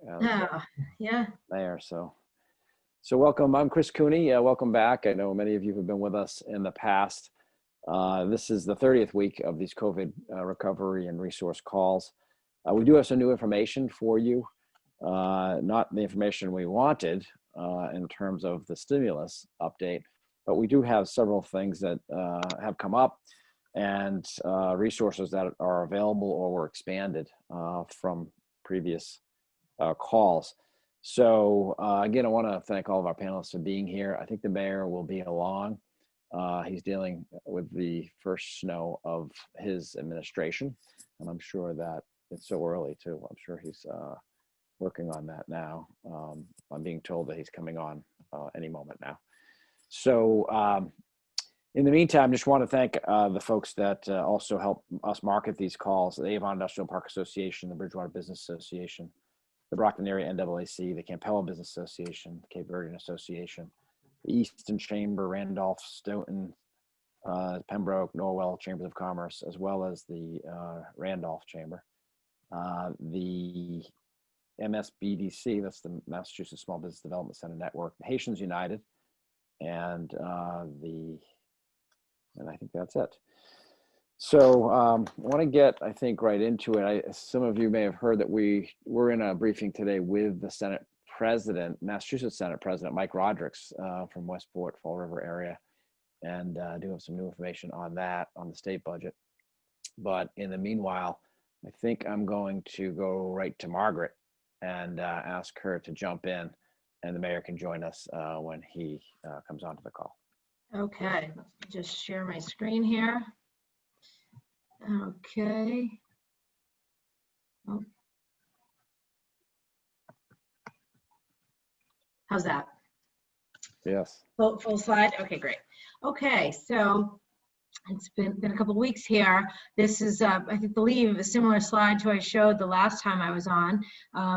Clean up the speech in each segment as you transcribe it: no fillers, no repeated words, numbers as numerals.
as Yeah. mayor. So welcome. I'm Chris Cooney. Welcome back. I know many of you have been with us in the past. This is the 30th week of these COVID recovery and resource calls. We do have some new information for you. Not the information we wanted in terms of the stimulus update, but we do have several things that have come up and resources that are available or were expanded from previous calls. So again, I want to thank all of our panelists for being here. I think the mayor will be along. He's dealing with the first snow of his administration, and I'm sure that it's so early too. I'm sure he's working on that now. I'm being told that he's coming on any moment now. So in the meantime, just want to thank the folks that also help us market these calls: the Avon Industrial Park Association, the Bridgewater Business Association, the Brockton Area NAAC, the Campello Business Association, the Cape Verdean Association, the Easton Chamber, Randolph, Stoughton, Pembroke, Norwell Chambers of Commerce, as well as the Randolph Chamber, the MSBDC, that's the Massachusetts Small Business Development Center Network, Haitians United, and I think that's it. So I want to get, I think, right into it. Some of you may have heard that we were in a briefing today with the Senate President, Massachusetts Senate President Mike Rodricks from Westport, Fall River area, and do have some new information on that, on the state budget. But in the meanwhile, I think I'm going to go right to Margaret and ask her to jump in, and the mayor can join us when he comes onto the call. Okay, just share my screen here. Okay. Oh. How's that? Yes. Full slide? Okay, great. Okay, so it's been a couple of weeks here. This is, I believe, a similar slide to I showed the last time I was on,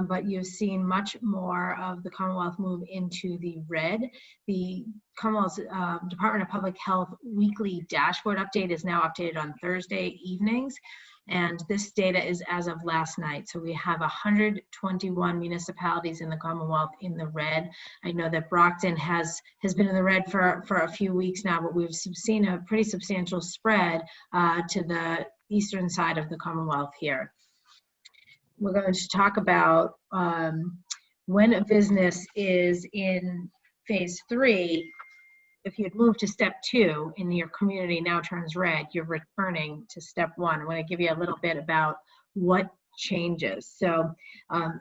but you've seen much more of the Commonwealth move into the red. The Commonwealth's Department of Public Health weekly dashboard update is now updated on Thursday evenings. And this data is as of last night. So we have 121 municipalities in the Commonwealth in the red. I know that Brockton has been in the red for a few weeks now, but we've seen a pretty substantial spread to the eastern side of the Commonwealth here. We're going to talk about when a business is in phase 3. If you had moved to step 2 and your community now turns red, you're returning to step 1. I want to give you a little bit about what changes. So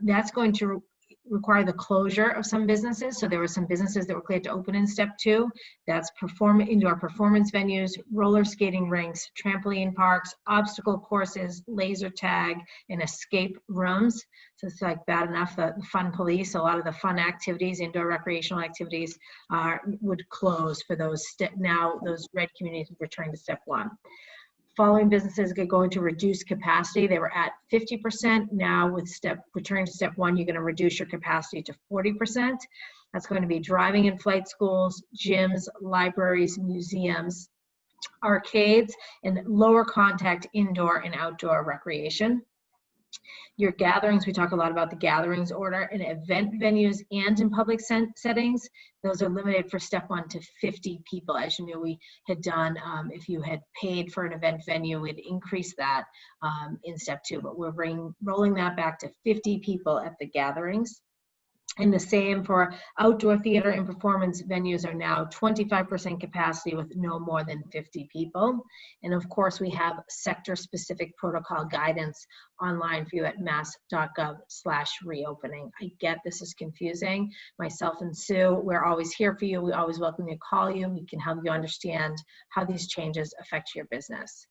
that's going to require the closure of some businesses. So there were some businesses that were cleared to open in step 2. That's indoor performance venues, roller skating rinks, trampoline parks, obstacle courses, laser tag, and escape rooms. So it's like bad enough the fun police, a lot of the fun activities, indoor recreational activities would close for those. Now those red communities returning to step 1. Following businesses are going to reduce capacity. They were at 50%. Now with returning to step 1, you're going to reduce your capacity to 40%. That's going to be driving and flight schools, gyms, libraries, museums, arcades, and lower contact indoor and outdoor recreation. Your gatherings, we talk a lot about the gatherings order in event venues and in public settings. Those are limited for step 1 to 50 people. As you know, we had done, if you had paid for an event venue, we'd increase that in step 2, but we're rolling that back to 50 people at the gatherings. And the same for outdoor theater and performance venues are now 25% capacity with no more than 50 people. And of course, we have sector-specific protocol guidance online for you at mass.gov/reopening. I get this is confusing. Myself and Sue, we're always here for you. We always welcome you to call you. We can help you understand how these changes affect your business.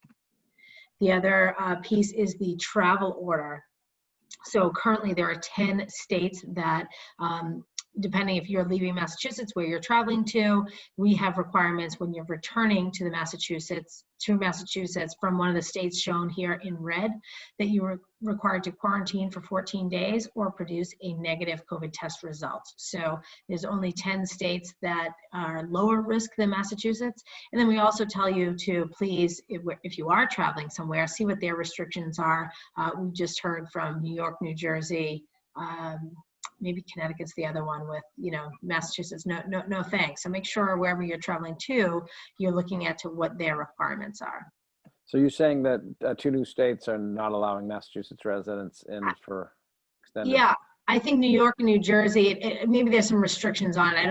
The other piece is the travel order. So currently there are 10 states that, depending if you're leaving Massachusetts, where you're traveling to, we have requirements when you're returning to Massachusetts from one of the states shown here in red, that you are required to quarantine for 14 days or produce a negative COVID test result. So there's only 10 states that are lower risk than Massachusetts. And then we also tell you to please, if you are traveling somewhere, see what their restrictions are. We just heard from New York, New Jersey, maybe Connecticut's the other one with, Massachusetts, no thanks. So make sure wherever you're traveling to, you're looking at to what their requirements are. So you're saying that 2 new states are not allowing Massachusetts residents in for extended? Yeah, I think New York and New Jersey, maybe there's some restrictions on it.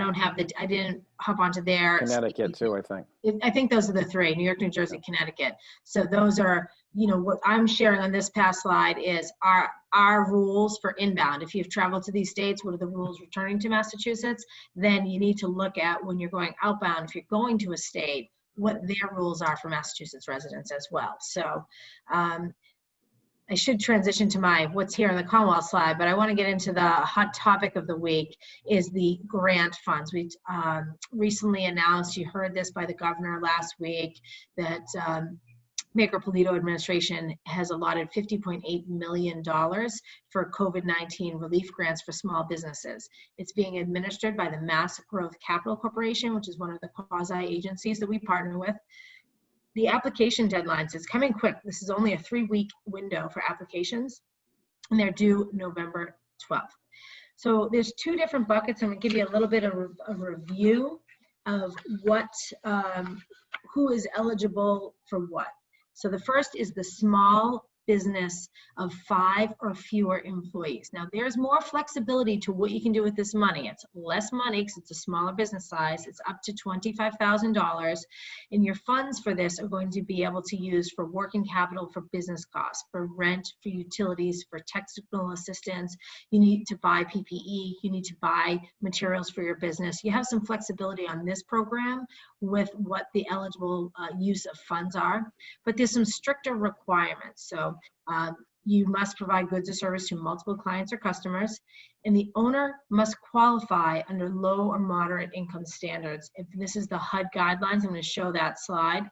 I didn't hop onto there. Connecticut too, I think. I think those are the 3, New York, New Jersey, Connecticut. So those are, what I'm sharing on this past slide is our rules for inbound. If you've traveled to these states, what are the rules returning to Massachusetts? Then you need to look at when you're going outbound, if you're going to a state, what their rules are for Massachusetts residents as well. So I should transition to my what's here on the Commonwealth slide, but I want to get into the hot topic of the week is the grant funds. We recently announced, you heard this by the governor last week, that Mayor Polito administration has allotted $50.8 million for COVID-19 relief grants for small businesses. It's being administered by the Mass Growth Capital Corporation, which is one of the quasi agencies that we partner with. The application deadlines, it's coming quick. This is only a 3-week window for applications, and they're due November 12th. So there's 2 different buckets. I'm gonna give you a little bit of a review of what, who is eligible for what. So the first is the small business of 5 or fewer employees. Now there's more flexibility to what you can do with this money. It's less money because it's a smaller business size. It's up to $25,000, and your funds for this are going to be able to use for working capital, for business costs, for rent, for utilities, for technical assistance. You need to buy PPE. You need to buy materials for your business. You have some flexibility on this program with what the eligible use of funds are, but there's some stricter requirements. So you must provide goods or service to multiple clients or customers, and the owner must qualify under low or moderate income standards. If this is the HUD guidelines, I'm going to show that slide.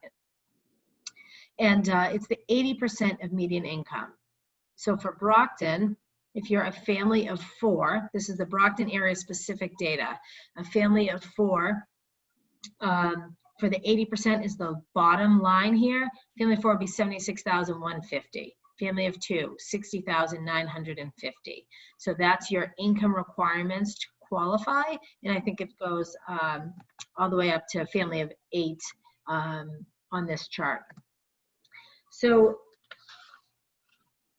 And it's the 80% of median income. So for Brockton, if you're a family of 4, this is the Brockton area specific data, a family of 4, for the 80% is the bottom line here. Family of 4 would be $76,150. Family of 2, $60,950. So that's your income requirements to qualify. And I think it goes all the way up to a family of 8 on this chart. So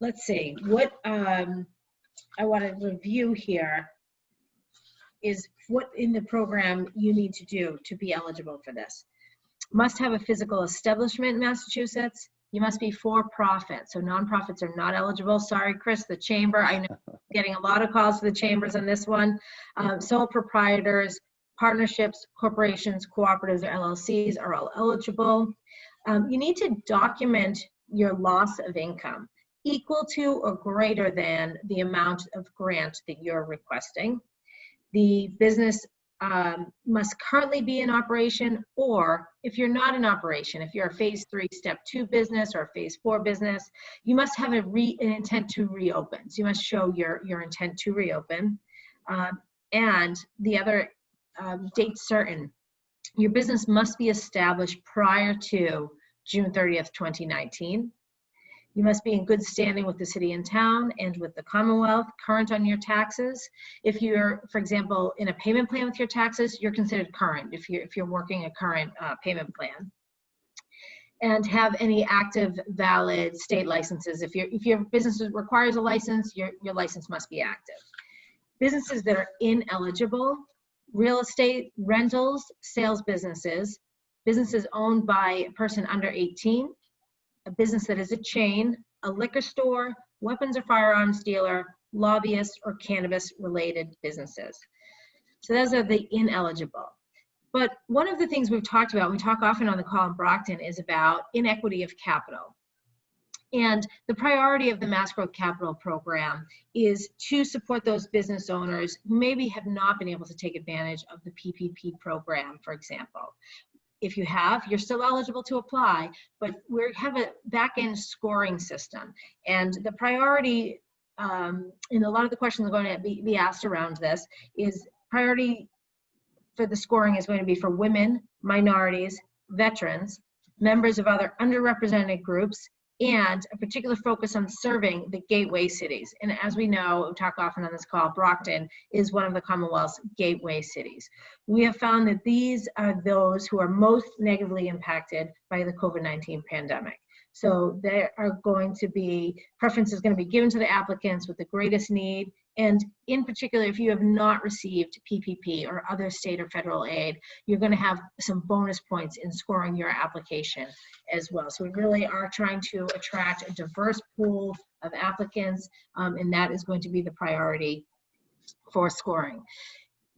let's see, what I want to review here is what in the program you need to do to be eligible for this. Must have a physical establishment in Massachusetts. You must be for-profit, so nonprofits are not eligible. Sorry, Chris, the chamber, I know getting a lot of calls for the chambers on this one. Sole proprietors, partnerships, corporations, cooperatives, or LLCs are all eligible. You need to document your loss of income equal to or greater than the amount of grant that you're requesting. The business must currently be in operation, or if you're not in operation, if you're a phase 3, step 2 business or a phase 4 business, you must have an intent to reopen. So you must show your intent to reopen. And the other date certain, your business must be established prior to June 30th, 2019. You must be in good standing with the city and town and with the Commonwealth, current on your taxes. If you're, for example, in a payment plan with your taxes, you're considered current if you're working a current payment plan. And have any active, valid state licenses. If your business requires a license, your license must be active. Businesses that are ineligible: real estate, rentals, sales businesses, businesses owned by a person under 18, a business that is a chain, a liquor store, weapons or firearms dealer, lobbyists, or cannabis-related businesses. So those are the ineligible. But one of the things we've talked about, we talk often on the call in Brockton, is about inequity of capital. And the priority of the Mass Growth Capital Program is to support those business owners who maybe have not been able to take advantage of the PPP program, for example. If you have, you're still eligible to apply, but we have a back-end scoring system. And the priority, and a lot of the questions are going to be asked around this, is priority for the scoring is going to be for women, minorities, veterans, members of other underrepresented groups, and a particular focus on serving the gateway cities. And as we know, we talk often on this call, Brockton is one of the Commonwealth's gateway cities. We have found that these are those who are most negatively impacted by the COVID-19 pandemic. So there are going to be, preference is going to be given to the applicants with the greatest need. And in particular, if you have not received PPP or other state or federal aid, you're going to have some bonus points in scoring your application as well. So we really are trying to attract a diverse pool of applicants, and that is going to be the priority for scoring.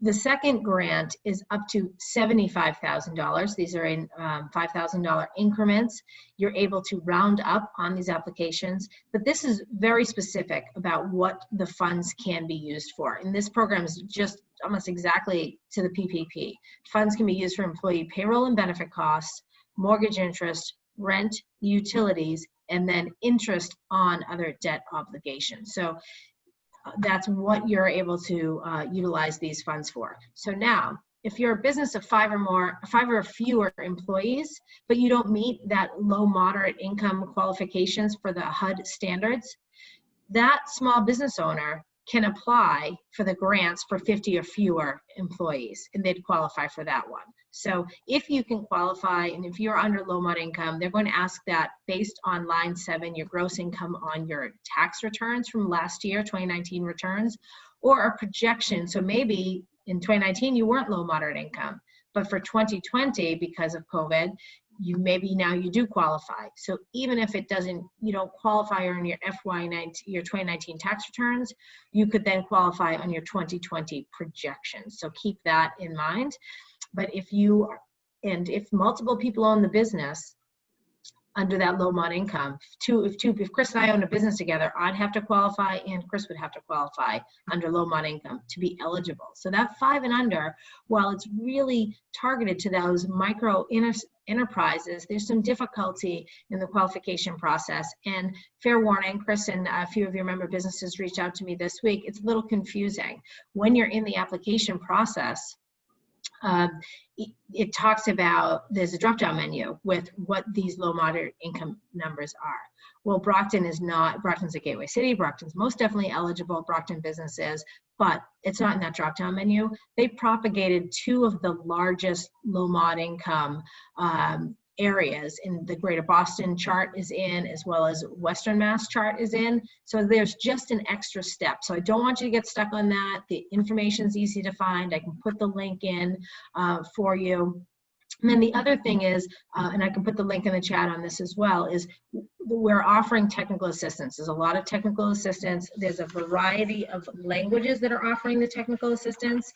The second grant is up to $75,000. These are in $5,000 increments. You're able to round up on these applications, but this is very specific about what the funds can be used for. And this program is just almost exactly to the PPP. Funds can be used for employee payroll and benefit costs, mortgage interest, rent, utilities, and then interest on other debt obligations. So that's what you're able to utilize these funds for. So now, if you're a business of five or fewer employees, but you don't meet that low moderate income qualifications for the HUD standards, that small business owner can apply for the grants for 50 or fewer employees, and they'd qualify for that one. So if you can qualify, and if you're under low mod income, they're going to ask that based on line 7, your gross income on your tax returns from last year, 2019 returns, or a projection. So maybe in 2019, you weren't low moderate income, but for 2020, because of COVID, now you do qualify. So even if you don't qualify on your your 2019 tax returns, you could then qualify on your 2020 projections. So keep that in mind. But if multiple people own the business under that low mod income, if Chris and I own a business together, I'd have to qualify and Chris would have to qualify under low mod income to be eligible. So that 5 and under, while it's really targeted to those micro enterprises, there's some difficulty in the qualification process. And fair warning, Chris and a few of your member businesses reached out to me this week. It's a little confusing. When you're in the application process, it talks about, there's a drop-down menu with what these low moderate income numbers are. Well, Brockton is not. Brockton's a gateway city. Brockton's most definitely eligible, Brockton businesses, but it's not in that drop-down menu. They propagated 2 of the largest low mod income areas, in the greater Boston chart is in, as well as Western Mass chart is in. So there's just an extra step. So I don't want you to get stuck on that. The information is easy to find. I can put the link in for you. And then the other thing is, and I can put the link in the chat on this as well, is we're offering technical assistance. There's a lot of technical assistance. There's a variety of languages that are offering the technical assistance.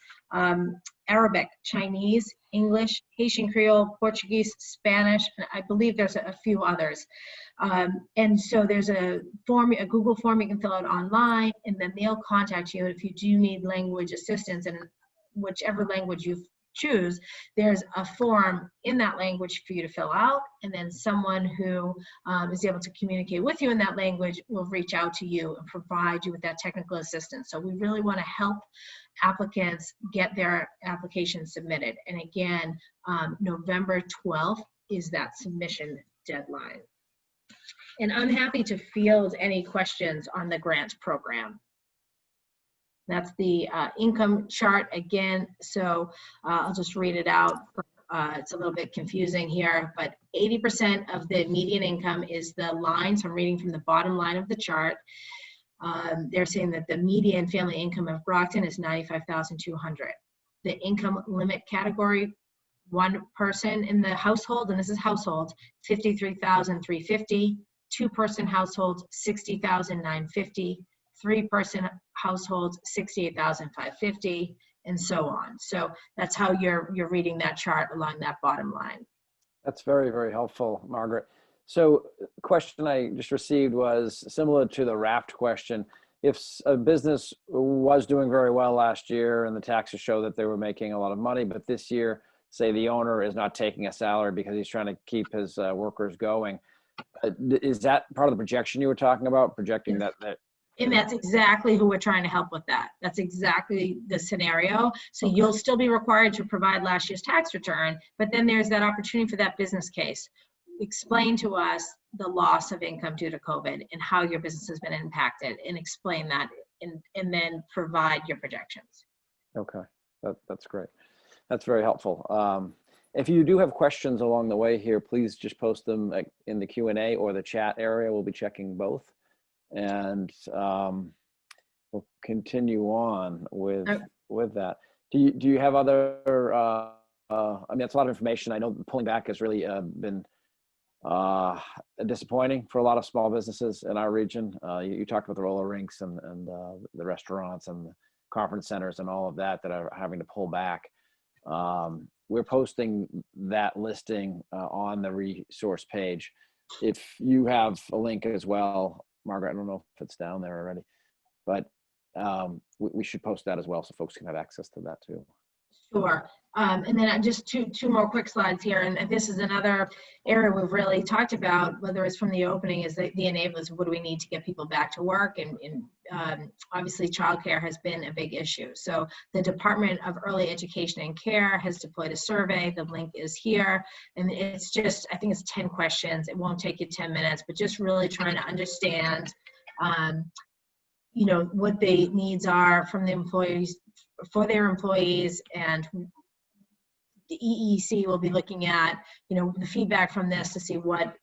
Arabic, Chinese, English, Haitian Creole, Portuguese, Spanish, and I believe there's a few others. And so there's a Google form you can fill out online, and then they'll contact you if you do need language assistance, and whichever language you choose, there's a form in that language for you to fill out, and then someone who is able to communicate with you in that language will reach out to you and provide you with that technical assistance. So we really want to help applicants get their application submitted. And again, November 12th is that submission deadline. And I'm happy to field any questions on the grant program. That's the income chart again. So I'll just read it out. It's a little bit confusing here, but 80% of the median income is the line. So I'm reading from the bottom line of the chart. They're saying that the median family income of Brockton is $95,200. The income limit category, one person in the household, and this is household, $53,350. 2-person household, $60,950. 3-person households, $68,550, and so on. So that's how you're reading that chart along that bottom line. That's very, very helpful, Margaret. So the question I just received was similar to the raft question. If a business was doing very well last year and the taxes show that they were making a lot of money, but this year, say the owner is not taking a salary because he's trying to keep his workers going, is that part of the projection you were talking about, projecting that? And that's exactly who we're trying to help with that. That's exactly the scenario. So you'll still be required to provide last year's tax return, but then there's that opportunity for that business case. Explain to us the loss of income due to COVID and how your business has been impacted, and explain that, and then provide your projections. Okay, that's great. That's very helpful. If you do have questions along the way here, please just post them in the Q&A or the chat area. We'll be checking both. And we'll continue on with that. Do you have other, I mean, it's a lot of information. I know pulling back has really been disappointing for a lot of small businesses in our region. You talked about the roller rinks and the restaurants and the conference centers and all of that are having to pull back. We're posting that listing on the resource page. If you have a link as well, Margaret, I don't know if it's down there already, but we should post that as well so folks can have access to that too. Sure. And then just two more quick slides here. And this is another area we've really talked about, whether it's from the opening, is the enablers. What do we need to get people back to work? And obviously childcare has been a big issue. So the Department of Early Education and Care has deployed a survey. The link is here. And it's just, I think it's 10 questions. It won't take you 10 minutes, but just really trying to understand, you know, what the needs are from the employees, for their employees, and the EEC will be looking at, you know, the feedback from this to see what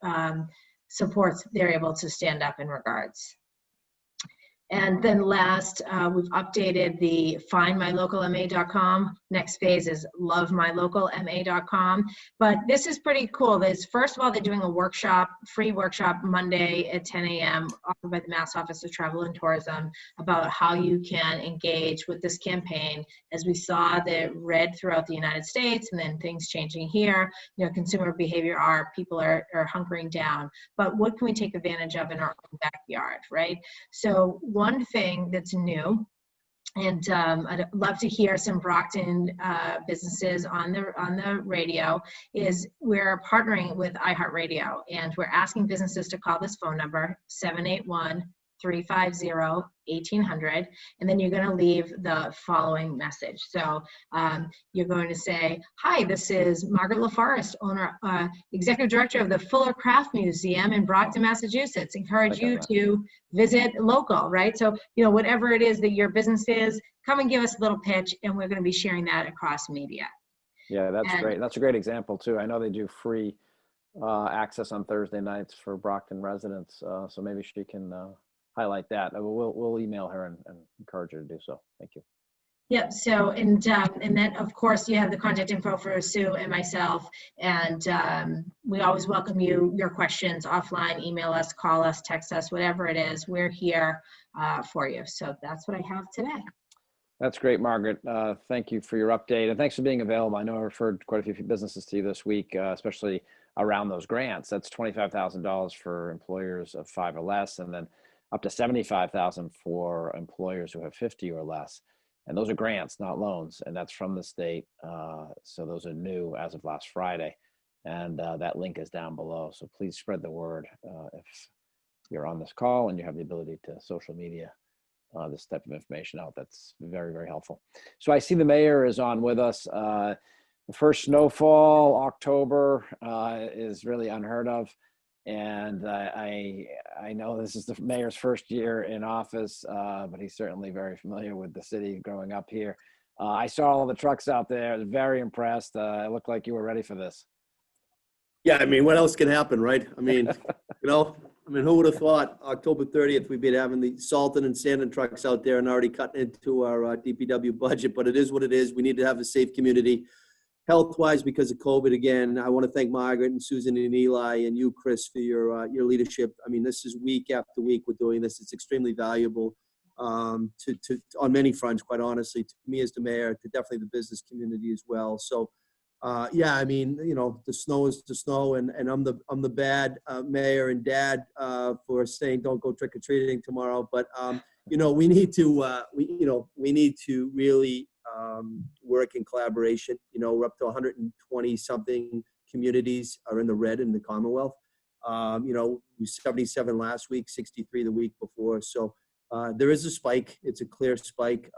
supports they're able to stand up in regards. And then last, we've updated the findmylocalma.com. Next phase is lovemylocalma.com. But this is pretty cool. First of all, they're doing a workshop, free workshop Monday at 10 a.m. offered by the Mass Office of Travel and Tourism about how you can engage with this campaign. As we saw the red throughout the United States and then things changing here, you know, consumer behavior people are hunkering down. But what can we take advantage of in our own backyard, right? So one thing that's new, and I'd love to hear some Brockton businesses on the radio, is we're partnering with iHeartRadio, and we're asking businesses to call this phone number, 781-350-1800, and then you're going to leave the following message. So you're going to say, hi, this is Margaret LaForest, owner, executive director of the Fuller Craft Museum in Brockton, Massachusetts. Encourage you to visit local, right? So, you know, whatever it is that your business is, come and give us a little pitch, and we're going to be sharing that across media. Yeah, that's great. That's a great example too. I know they do free access on Thursday nights for Brockton residents, so maybe she can highlight that. We'll email her and encourage her to do so. Thank you. Yep. So, and then of course you have the contact info for Sue and myself, and we always welcome your questions offline. Email us, call us, text us, whatever it is. We're here for you. So that's what I have today. That's great, Margaret. Thank you for your update, and thanks for being available. I know I referred quite a few businesses to you this week, especially around those grants. That's $25,000 for employers of 5 or less, and then up to $75,000 for employers who have 50 or less. And those are grants, not loans, and that's from the state. So those are new as of last Friday, and that link is down below. So please spread the word if you're on this call and you have the ability to social media this type of information out. That's very, very helpful. So I see the mayor is on with us. The first snowfall, October, is really unheard of. And I know this is the mayor's first year in office, but he's certainly very familiar with the city growing up here. I saw all the trucks out there. I was very impressed. It looked like you were ready for this. Yeah, I mean, what else can happen, right? I mean, you know, who would have thought October 30th we'd be having the salting and sanding trucks out there and already cutting into our DPW budget, but it is what it is. We need to have a safe community. Health-wise, because of COVID, again, I want to thank Margaret and Susan and Eli and you, Chris, for your leadership. I mean, this is week after week we're doing this. It's extremely valuable on many fronts, quite honestly, to me as the mayor, to definitely the business community as well. So, yeah, I mean, you know, the snow is the snow, and I'm the bad mayor and dad for saying don't go trick or treating tomorrow. But you know, we need to we need to really work in collaboration. You know, we're up to 120 something communities are in the red in the Commonwealth. You know, we 77 last week, 63 the week before. So there is a spike. It's a clear spike.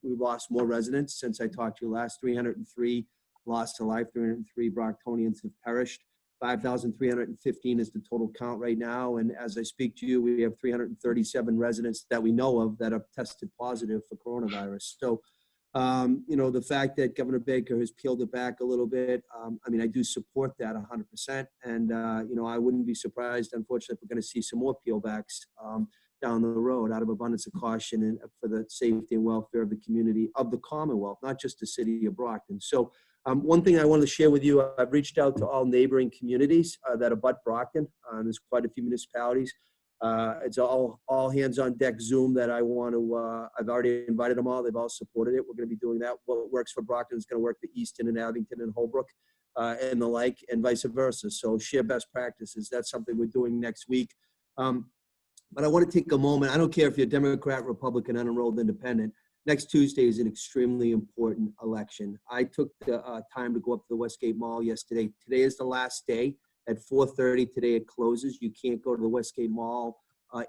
We lost more residents since I talked to you last. 303 lost to life. 303 Brocktonians have perished. 5,315 is the total count right now. And as I speak to you, we have 337 residents that we know of that have tested positive for coronavirus. So, the fact that Governor Baker has peeled it back a little bit, I do support that 100%. And, I wouldn't be surprised, unfortunately, if we're going to see some more peelbacks down the road out of abundance of caution and for the safety and welfare of the community of the Commonwealth, not just the city of Brockton. So one thing I want to share with you, I've reached out to all neighboring communities that abut Brockton. There's quite a few municipalities. It's all hands on deck Zoom that I want to, I've already invited them all. They've all supported it. We're going to be doing that. What works for Brockton is going to work for Easton and Abington and Holbrook and the like, and vice versa. So share best practices. That's something we're doing next week. But I want to take a moment. I don't care if you're Democrat, Republican, unenrolled, independent. Next Tuesday is an extremely important election. I took the time to go up to the Westgate Mall yesterday. Today is the last day. At 4:30 today it closes. You can't go to the Westgate Mall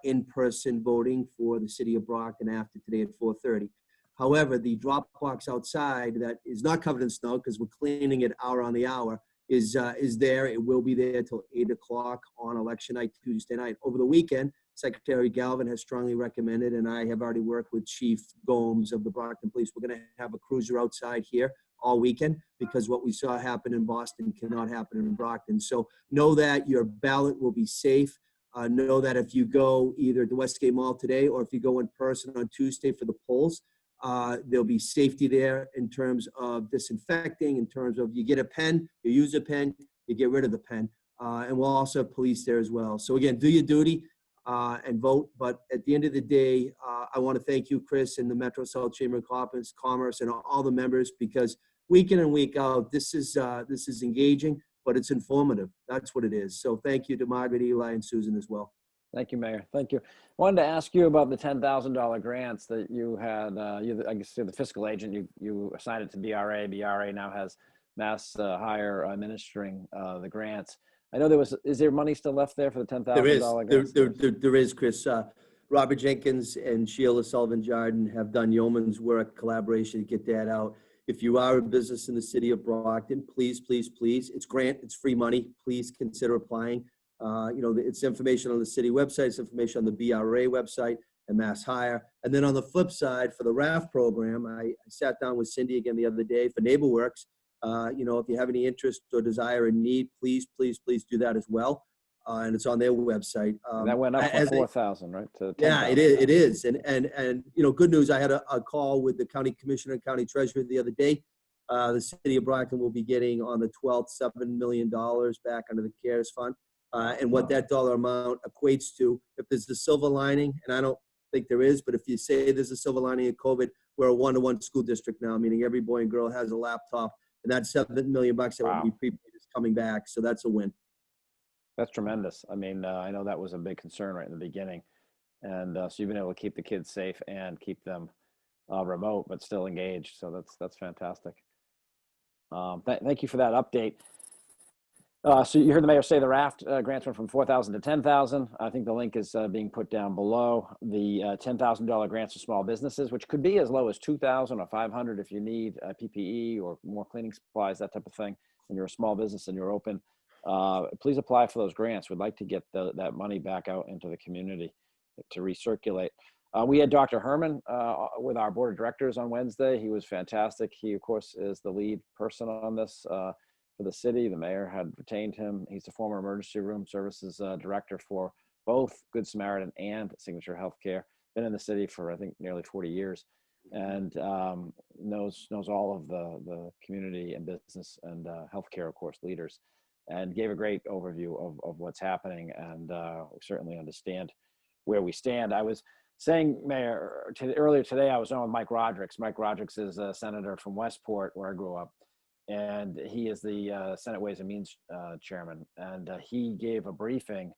in-person voting for the city of Brockton after today at 4:30. However, the drop box outside that is not covered in snow because we're cleaning it hour on the hour is there. It will be there till 8 o'clock on election night, Tuesday night. Over the weekend, Secretary Galvin has strongly recommended, and I have already worked with Chief Gomes of the Brockton Police. We're going to have a cruiser outside here all weekend because what we saw happen in Boston cannot happen in Brockton. So know that your ballot will be safe. Know that if you go either to Westgate Mall today or if you go in person on Tuesday for the polls, there'll be safety there in terms of disinfecting, in terms of you get a pen, you use a pen, you get rid of the pen. And we'll also have police there as well. So again, do your duty. And vote. But at the end of the day, I want to thank you, Chris, and the Metro South Chamber of Commerce and all the members, because week in and week out, this is engaging, but it's informative. That's what it is. So thank you to Margaret, Eli, and Susan as well. Thank you, Mayor. Thank you. I wanted to ask you about the $10,000 grants that you had. I guess you're the fiscal agent. You assigned it to BRA. BRA now has Mass Hire administering the grants. I know is there money still left there for the $10,000 grants? There is, Chris. Robert Jenkins and Sheila Sullivan Jardin have done yeoman's work, collaboration to get that out. If you are a business in the city of Brockton, please, it's free money. Please consider applying. It's information on the city website, it's information on the BRA website and Mass Hire. And then on the flip side, for the RAF program, I sat down with Cindy again the other day for NeighborWorks. If you have any interest or desire and need, please do that as well. And it's on their website. That went up from 4,000, right? To 10,000. Yeah, it is. And good news. I had a call with the county commissioner and county treasurer the other day. The city of Brockton will be getting on the 12th $7 million back under the CARES fund. And what that dollar amount equates to, if there's a silver lining, and I don't think there is, but if you say there's a silver lining in COVID, we're a 1-to-1 school district now, meaning every boy and girl has a laptop. And that $7 million that will be prepaid is coming back. So that's a win. That's tremendous. I mean, I know that was a big concern right in the beginning. And so you've been able to keep the kids safe and keep them remote, but still engaged. So that's fantastic. Thank you for that update. So you heard the mayor say the RAFT grants went from 4,000 to 10,000. I think the link is being put down below. The $10,000 grants to small businesses, which could be as low as 2,000 or 500 if you need PPE or more cleaning supplies, that type of thing. And you're a small business and you're open. Please apply for those grants. We'd like to get that money back out into the community to recirculate. We had Dr. Herman with our board of directors on Wednesday. He was fantastic. He, of course, is the lead person on this. For the city. The mayor had retained him. He's the former emergency room services director for both Good Samaritan and Signature Healthcare. Been in the city for, I think, nearly 40 years and knows all of the community and business and healthcare, of course, leaders, and gave a great overview of what's happening, and we certainly understand where we stand. I was saying, Mayor, earlier today, I was on with Mike Rodrigues. Mike Rodrigues is a senator from Westport, where I grew up. And he is the Senate Ways and Means chairman. And he gave a briefing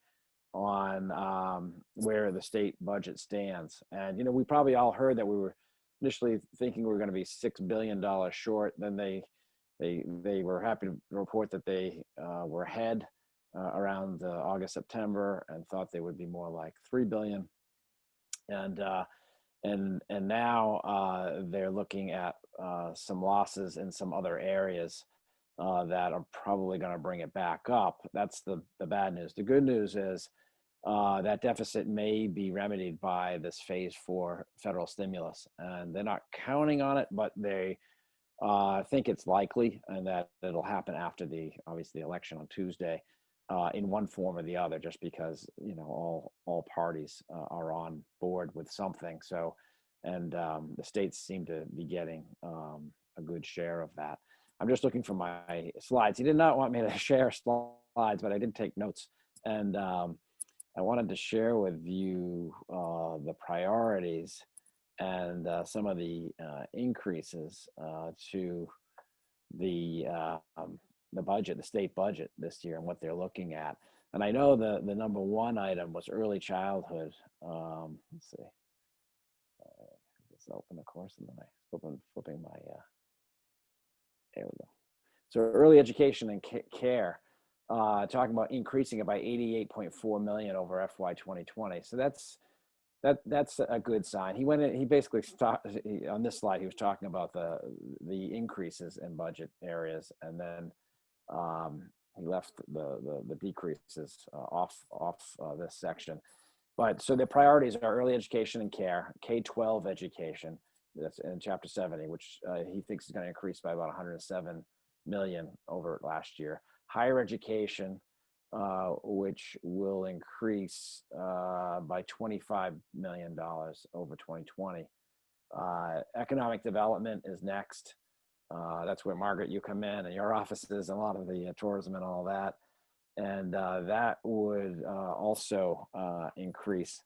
on where the state budget stands. And, we probably all heard that we were initially thinking we were going to be $6 billion short. Then they were happy to report that they were ahead around August, September, and thought they would be more like $3 billion. And now they're looking at some losses in some other areas. that are probably going to bring it back up. That's the bad news. The good news is that deficit may be remedied by this phase 4 federal stimulus, and they're not counting on it, but they think it's likely, and that it'll happen after obviously the election on Tuesday, in one form or the other, just because all parties are on board with something. So, and the states seem to be getting a good share of that. I'm just looking for my slides. He did not want me to share slides, but I did take notes, and I wanted to share with you the priorities and some of the increases to the budget, the state budget this year, and what they're looking at. And I know the number one item was early childhood. Let's see. Let's open the course, and then I flipping my. There we go. So early education and care. Talking about increasing it by 88.4 million over FY 2020. So that's a good sign. He went in, he basically on this slide, he was talking about the increases in budget areas, and then he left the decreases off this section. But so the priorities are early education and care, K-12 education. That's in Chapter 70, which he thinks is going to increase by about 107 million over last year. Higher education, which will increase by $25 million over 2020. Economic development is next. That's where, Margaret, you come in, and your offices, and a lot of the tourism and all that. And that would also increase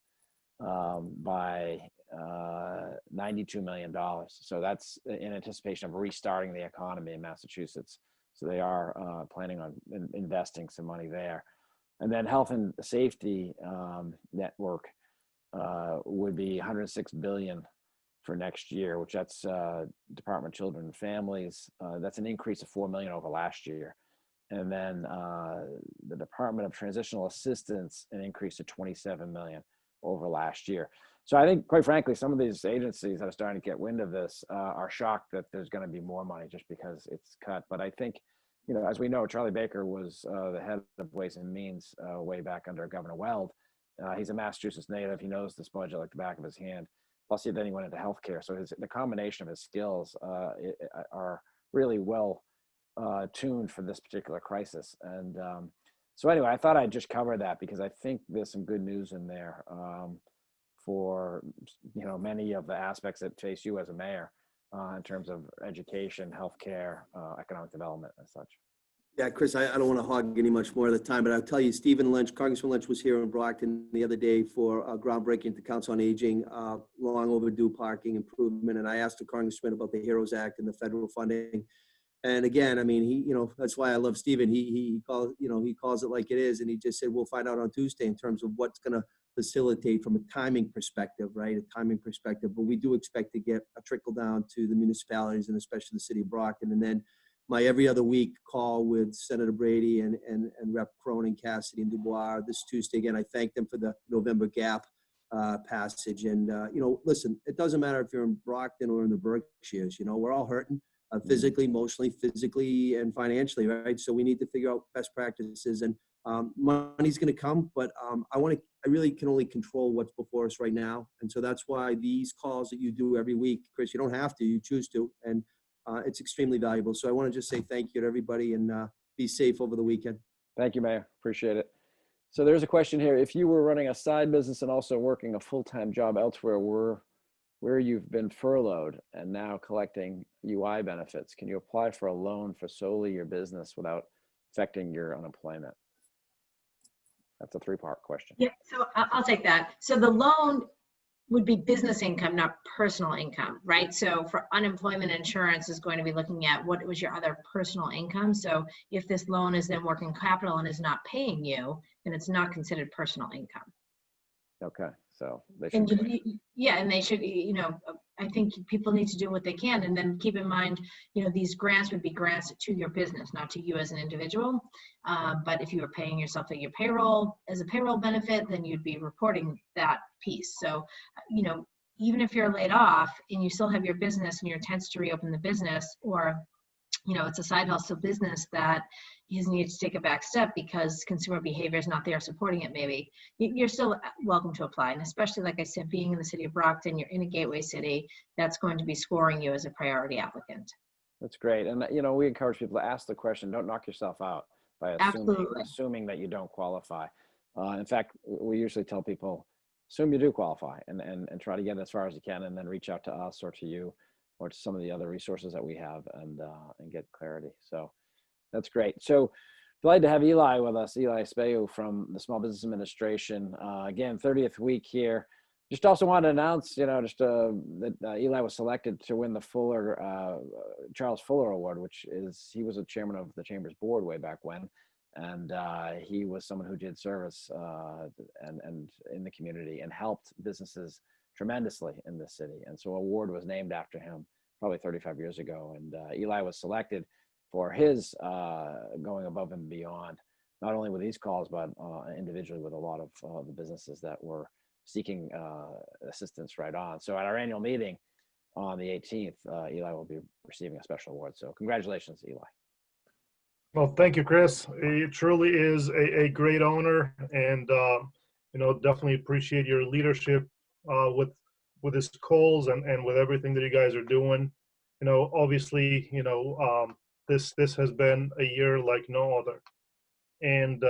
by $92 million. So that's in anticipation of restarting the economy in Massachusetts. So they are planning on investing some money there. And then health and safety network would be 106 billion for next year, which that's Department of Children and Families. That's an increase of 4 million over last year. And then the Department of Transitional Assistance, an increase of 27 million over last year. So I think, quite frankly, some of these agencies that are starting to get wind of this are shocked that there's going to be more money just because it's cut. But I think, as we know, Charlie Baker was the head of Ways and Means way back under Governor Weld. He's a Massachusetts native. He knows this budget like the back of his hand. Plus, then he went into healthcare. So the combination of his skills are really well tuned for this particular crisis. And so anyway, I thought I'd just cover that because I think there's some good news in there for many of the aspects that face you as a mayor in terms of education, healthcare, economic development, and such. Yeah, Chris, I don't want to hog any much more of the time, but I'll tell you, Congressman Lynch was here in Brockton the other day for groundbreaking to Council on Aging, long overdue parking improvement. And I asked the Congressman about the HEROES Act and the federal funding. And again, I mean, he, that's why I love Stephen. He calls it like it is. And he just said, we'll find out on Tuesday in terms of what's going to facilitate from a timing perspective, right? A timing perspective. But we do expect to get a trickle down to the municipalities and especially the city of Brockton. And then my every other week call with Senator Brady and Rep. Cronin, Cassidy, and Dubois this Tuesday. Again, I thank them for the November gap passage. And, listen, it doesn't matter if you're in Brockton or in the Berkshires, we're all hurting. Physically, emotionally, physically, and financially, right? So we need to figure out best practices, and money's going to come, but I really can only control what's before us right now, and so that's why these calls that you do every week, Chris, you don't have to, you choose to, and it's extremely valuable. So I want to just say thank you to everybody, and be safe over the weekend. Thank you, Mayor. Appreciate it. So there's a question here: if you were running a side business and also working a full-time job elsewhere, where you've been furloughed and now collecting UI benefits, can you apply for a loan for solely your business without affecting your unemployment? That's a three-part question. Yeah, so I'll take that. So the loan would be business income, not personal income, right? So for unemployment insurance is going to be looking at what was your other personal income. So if this loan is then working capital and is not paying you, then it's not considered personal income. Okay, so they should. And they should, I think people need to do what they can, and then keep in mind, these grants would be grants to your business, not to you as an individual. But if you were paying yourself your payroll as a payroll benefit, then you'd be reporting that piece. So, even if you're laid off and you still have your business and your intents to reopen the business, or it's a side hustle business that he's needed to take a back step because consumer behavior is not there supporting it, maybe, you're still welcome to apply. And especially, like I said, being in the city of Brockton, you're in a gateway city, that's going to be scoring you as a priority applicant. That's great. And, we encourage people to ask the question, don't knock yourself out by assuming that you don't qualify. In fact, we usually tell people, assume you do qualify and try to get as far as you can, and then reach out to us or to you or to some of the other resources that we have and get clarity. So that's great. So delighted to have Eli with us, Eli Espejo from the Small Business Administration. Again, 30th week here. Just also wanted to announce, that Eli was selected to win the Charles Fuller Award, he was a chairman of the Chamber's board way back when. And he was someone who did service and in the community and helped businesses tremendously in this city. And so an award was named after him probably 35 years ago. And Eli was selected for his going above and beyond, not only with these calls, but individually with a lot of the businesses that were seeking assistance right on. So at our annual meeting on the 18th, Eli will be receiving a special award. So congratulations, Eli. Well, thank you, Chris. It truly is a great honor, and definitely appreciate your leadership with this calls and with everything that you guys are doing. Obviously, this has been a year like no other, and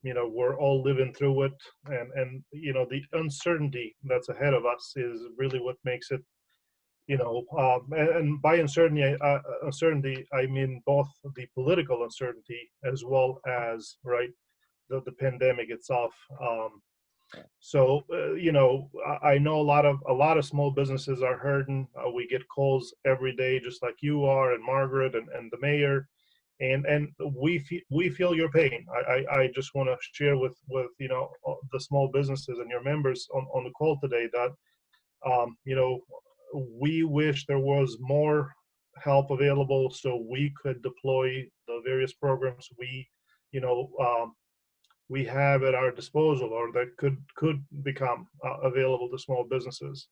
we're all living through it, and the uncertainty that's ahead of us is really what makes it. And by uncertainty, I mean both the political uncertainty as well as the pandemic itself. So I know a lot of small businesses are hurting. We get calls every day, just like you are, and Margaret and the mayor, and we feel your pain. I just want to share with the small businesses and your members on the call today that we wish there was more help available so we could deploy the various programs we have at our disposal, or that could become available to small businesses.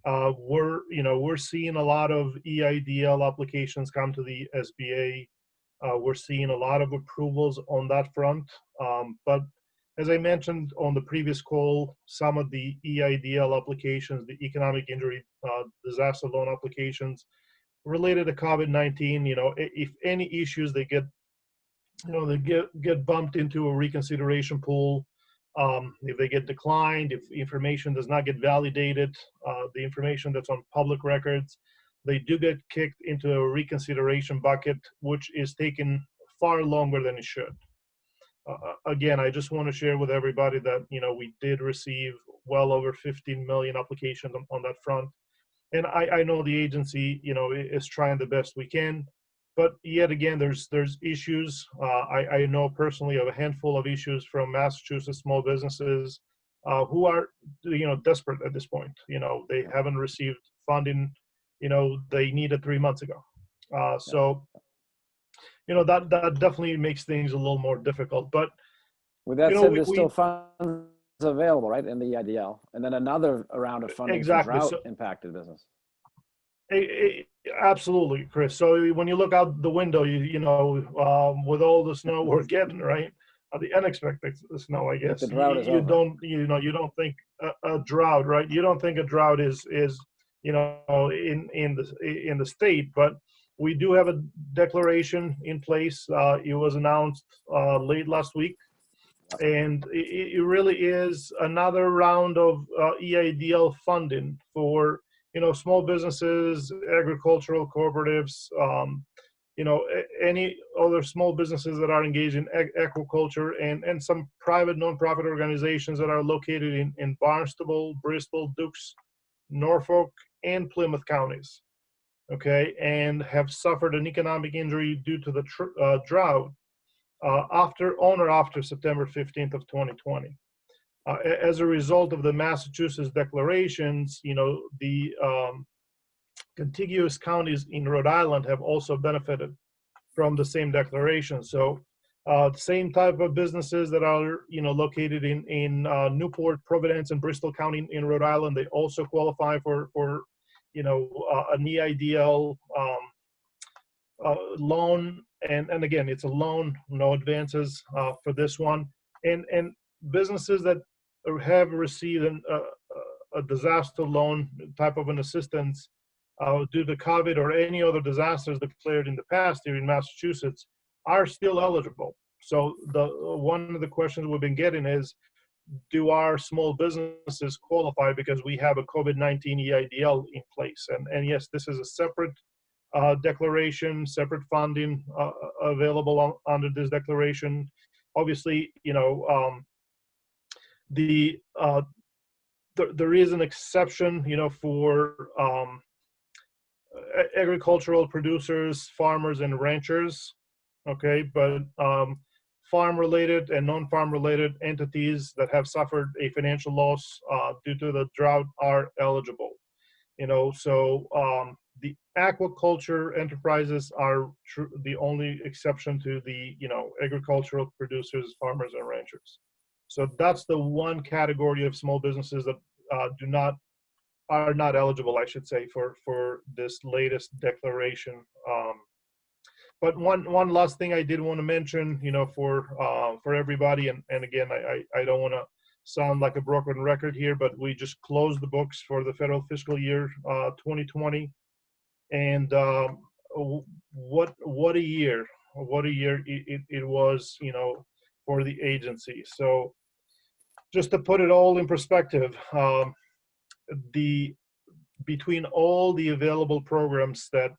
We're seeing a lot of EIDL applications come to the SBA. We're seeing a lot of approvals on that front, but as I mentioned on the previous call, some of the EIDL applications, the economic injury disaster loan applications related to COVID-19, if any issues, they get bumped into a reconsideration pool. If they get declined, if information does not get validated, the information that's on public records, they do get kicked into a reconsideration bucket, which is taking far longer than it should. Again, I just want to share with everybody that, we did receive well over 15 million applications on that front. And I know the agency, is trying the best we can. But yet again, there's issues. I know personally of a handful of issues from Massachusetts small businesses who are, desperate at this point. They haven't received funding, they needed 3 months ago. So that definitely makes things a little more difficult. But with that said, there's still funds available, right, in the EIDL, and then another round of funding for drought-impacted business. Absolutely, Chris. So when you look out the window, with all the snow we're getting, right, the unexpected snow, I guess, you don't think a drought, right? You don't think a drought is in the state, but we do have a declaration in place. It was announced late last week, and it really is another round of EIDL funding for small businesses, agricultural cooperatives, any other small businesses that are engaged in aquaculture, and some private nonprofit organizations that are located in Barnstable, Bristol, Dukes, Norfolk, and Plymouth counties. Okay, and have suffered an economic injury due to the drought on or after September 15th of 2020. As a result of the Massachusetts declarations, the contiguous counties in Rhode Island have also benefited from the same declaration. So the same type of businesses that are located in Newport, Providence, and Bristol County in Rhode Island, they also qualify for an EIDL loan, and again, it's a loan, no advances for this one, and businesses that have received a disaster loan type of an assistance due to COVID or any other disasters declared in the past here in Massachusetts are still eligible. So one of the questions we've been getting is, do our small businesses qualify because we have a COVID-19 EIDL in place? And yes, this is a separate declaration, separate funding available under this declaration. Obviously, there is an exception, for agricultural producers, farmers, and ranchers. Okay, but farm-related and non-farm-related entities that have suffered a financial loss due to the drought are eligible. So the aquaculture enterprises are the only exception to the agricultural producers, farmers, and ranchers. So that's the one category of small businesses that are not eligible, I should say, for this latest declaration. But one last thing I did want to mention, for everybody, and again, I don't want to sound like a broken record here, but we just closed the books for the federal fiscal year 2020, and what a year it was, for the agency. So just to put it all in perspective, between all the available programs that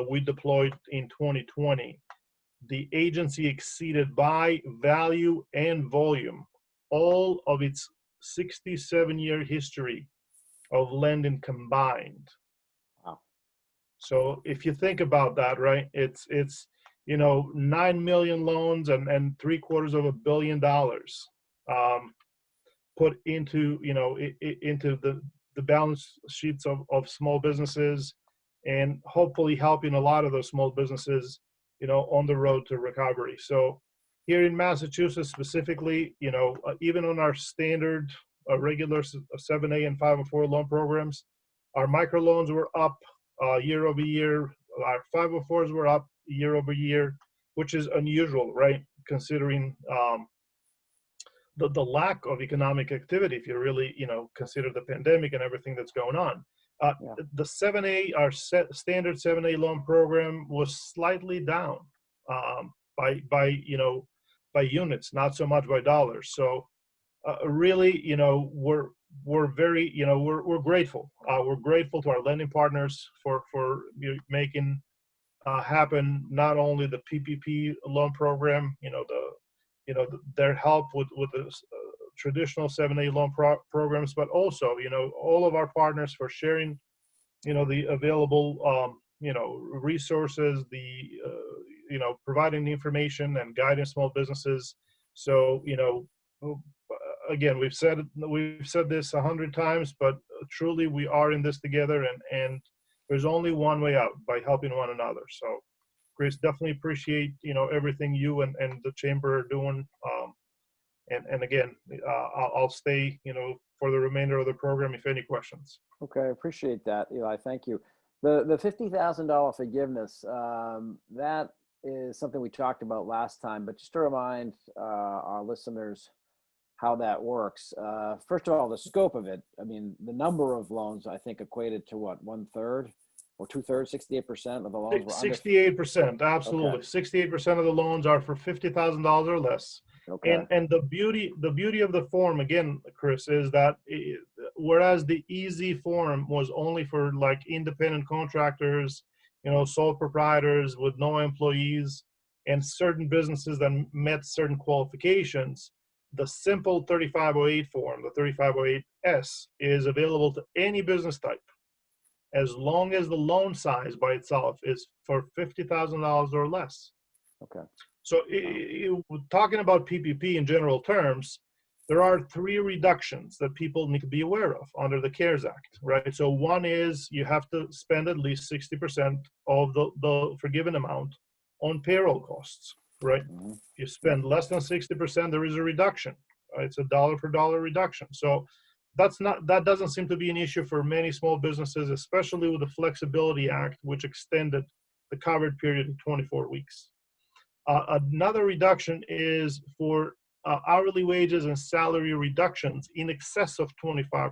we deployed in 2020, the agency exceeded by value and volume all of its 67-year history of lending combined. Wow. So if you think about that, right, it's 9 million loans and $750 million put into into the balance sheets of small businesses, and hopefully helping a lot of those small businesses on the road to recovery. So here in Massachusetts specifically, even on our standard regular 7A and 504 loan programs, our microloans were up year over year. Our 504s were up year over year, which is unusual, right? Considering the lack of economic activity, if you really, consider the pandemic and everything that's going on. The 7A, our standard 7A loan program was slightly down by units, not so much by dollars. So really, we're very, we're grateful. We're grateful to our lending partners for making happen not only the PPP loan program, their help with the traditional 7A loan programs, but also, all of our partners for sharing, the available, resources, providing the information and guiding small businesses. So, again, we've said this 100 times, but truly we are in this together, and there's only one way out, by helping one another. So Chris, definitely appreciate, everything you and the chamber are doing. And again, I'll stay, for the remainder of the program if any questions. Okay, I appreciate that, Eli. Thank you. The $50,000 forgiveness, that is something we talked about last time, but just to remind our listeners how that works. First of all, the scope of it. I mean, the number of loans, I think, equated to what, 1/3 or 2/3, 68% of the loans were 68%, absolutely. Okay. 68% of the loans are for $50,000 or less. Okay. And the beauty of the form, again, Chris, is that whereas the easy form was only for like independent contractors, sole proprietors with no employees, and certain businesses that met certain qualifications, the simple 3508 form, the 3508S, is available to any business type, as long as the loan size by itself is for $50,000 or less. Okay. So talking about PPP in general terms, there are 3 reductions that people need to be aware of under the CARES Act, right? So one is you have to spend at least 60% of the forgiven amount on payroll costs, right? Mm-hmm. If you spend less than 60%, there is a reduction. Right? It's a dollar for dollar reduction. So that doesn't seem to be an issue for many small businesses, especially with the Flexibility Act, which extended the covered period in 24 weeks. Another reduction is for hourly wages and salary reductions in excess of 25%.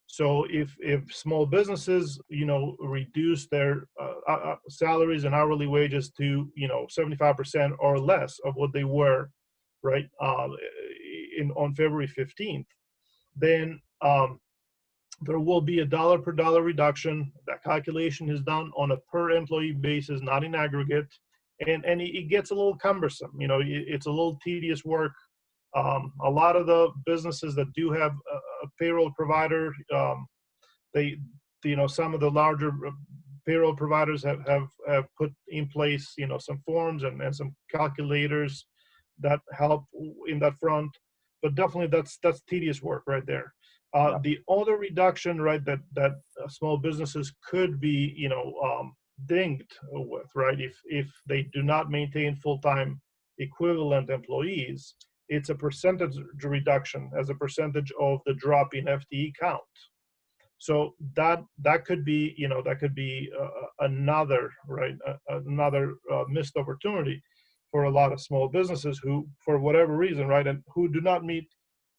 So if small businesses, reduce their salaries and hourly wages to, 75% or less of what they were, right, on February 15th, then there will be a dollar per dollar reduction. That calculation is done on a per employee basis, not in aggregate, and it gets a little cumbersome. It's a little tedious work. A lot of the businesses that do have a payroll provider, some of the larger payroll providers have put in place, some forms and some calculators that help in that front. But definitely that's tedious work right there. The other reduction, right, that small businesses could be, dinged with, right, if they do not maintain full-time equivalent employees, it's a percentage reduction as a percentage of the drop in FTE count. So that could be, another, right, another missed opportunity for a lot of small businesses who, for whatever reason, right, and who do not meet,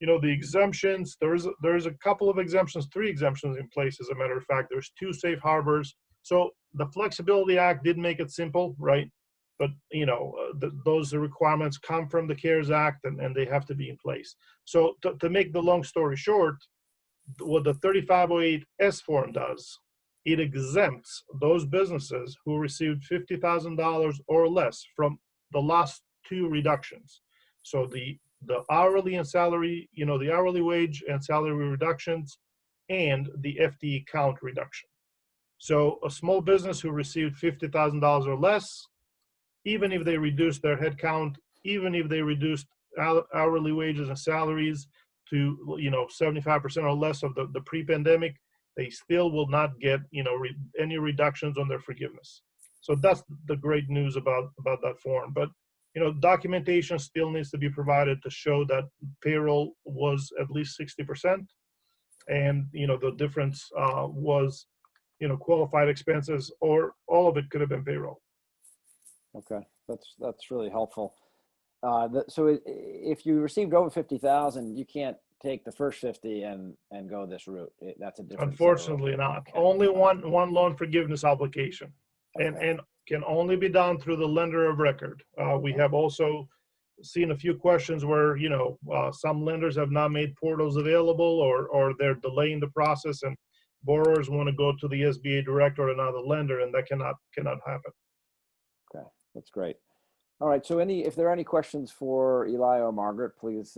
the exemptions. There's a couple of exemptions, 3 exemptions in place, as a matter of fact. There's 2 safe harbors. So the Flexibility Act did make it simple, right? But, those requirements come from the CARES Act, and they have to be in place. So to make the long story short, what the 3508S form does, it exempts those businesses who received $50,000 or less from the last 2 reductions. So the hourly and salary, the hourly wage and salary reductions, and the FTE count reduction. So a small business who received $50,000 or less, even if they reduced their head count, even if they reduced hourly wages and salaries to 75% or less of the pre-pandemic, they still will not get any reductions on their forgiveness. So that's the great news about that form. But documentation still needs to be provided to show that payroll was at least 60%, and the difference was qualified expenses, or all of it could have been payroll. Okay, that's really helpful. So if you received over 50,000, you can't take the first 50 and go this route. That's a different. Unfortunately not. Okay. Only one loan forgiveness application, okay. and can only be done through the lender of record. We have also seen a few questions where some lenders have not made portals available, or they're delaying the process, and borrowers want to go to the SBA direct or another lender, and that cannot happen. Okay, that's great. All right, so if there are any questions for Eli or Margaret, please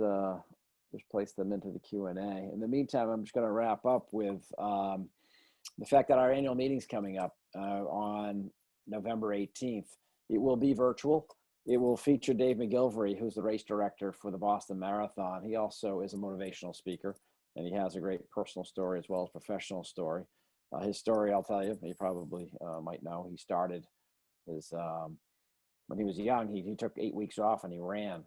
just place them into the Q&A. In the meantime, I'm just going to wrap up with the fact that our annual meeting's coming up on November 18th. It will be virtual. It will feature Dave McGilvery, who's the race director for the Boston Marathon. He also is a motivational speaker, and he has a great personal story as well as professional story. His story, I'll tell you, you probably might know. He started his when he was young, he took 8 weeks off and he ran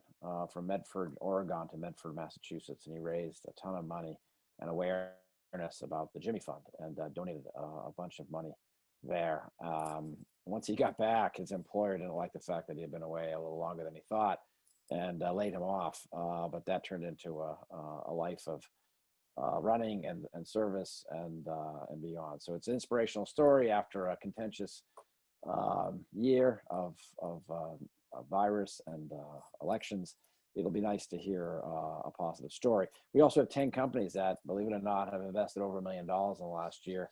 from Medford, Oregon to Medford, Massachusetts, and he raised a ton of money and awareness about the Jimmy Fund, and donated a bunch of money there. Once he got back, his employer didn't like the fact that he had been away a little longer than he thought, and laid him off. But that turned into a life of running and service and beyond. So it's an inspirational story after a contentious year of virus and elections. It'll be nice to hear a positive story. We also have 10 companies that, believe it or not, have invested over $1 million in the last year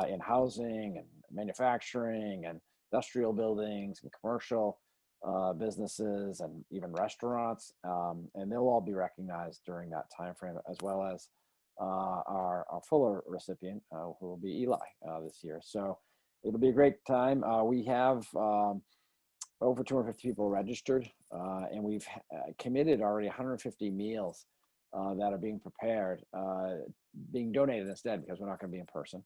in housing and manufacturing and industrial buildings and commercial businesses and even restaurants. And they'll all be recognized during that time frame, as well as our Fuller recipient, who will be Eli this year. So it'll be a great time. We have over 250 people registered, and we've committed already 150 meals that are being prepared, being donated instead, because we're not going to be in person.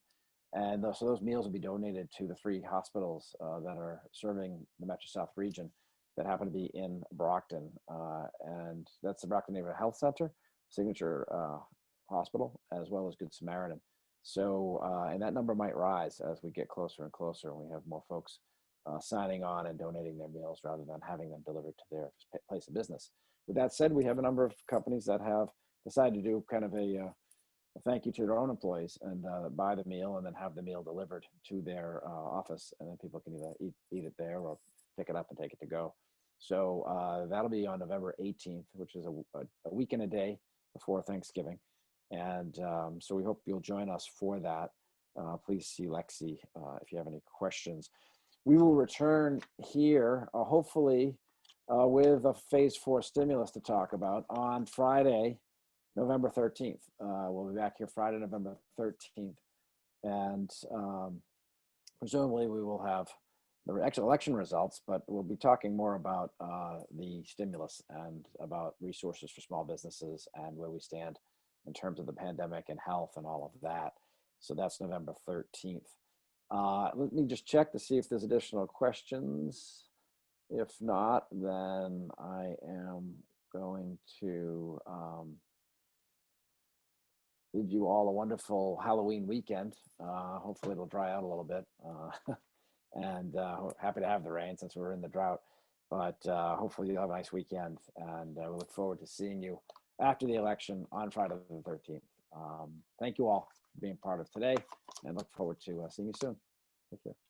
And so those meals will be donated to the 3 hospitals that are serving the Metro South region that happen to be in Brockton. And that's the Brockton Neighborhood Health Center, Signature Hospital, as well as Good Samaritan. So, and that number might rise as we get closer and closer, and we have more folks signing on and donating their meals rather than having them delivered to their place of business. With that said, we have a number of companies that have decided to do kind of a thank you to their own employees and buy the meal and then have the meal delivered to their office, and then people can either eat it there or pick it up and take it to go. So that'll be on November 18th, which is a week and a day before Thanksgiving. And so we hope you'll join us for that. Please see Lexi if you have any questions. We will return here, hopefully, with a phase 4 stimulus to talk about on Friday, November 13th. We'll be back here Friday, November 13th. And presumably we will have the actual election results, but we'll be talking more about the stimulus and about resources for small businesses and where we stand in terms of the pandemic and health and all of that. So that's November 13th. Let me just check to see if there's additional questions. If not, then I am going to bid you all a wonderful Halloween weekend. Hopefully it'll dry out a little bit. And happy to have the rain since we're in the drought. But hopefully you'll have a nice weekend. And we look forward to seeing you after the election on Friday the 13th. Thank you all for being part of today and look forward to seeing you soon. Take care.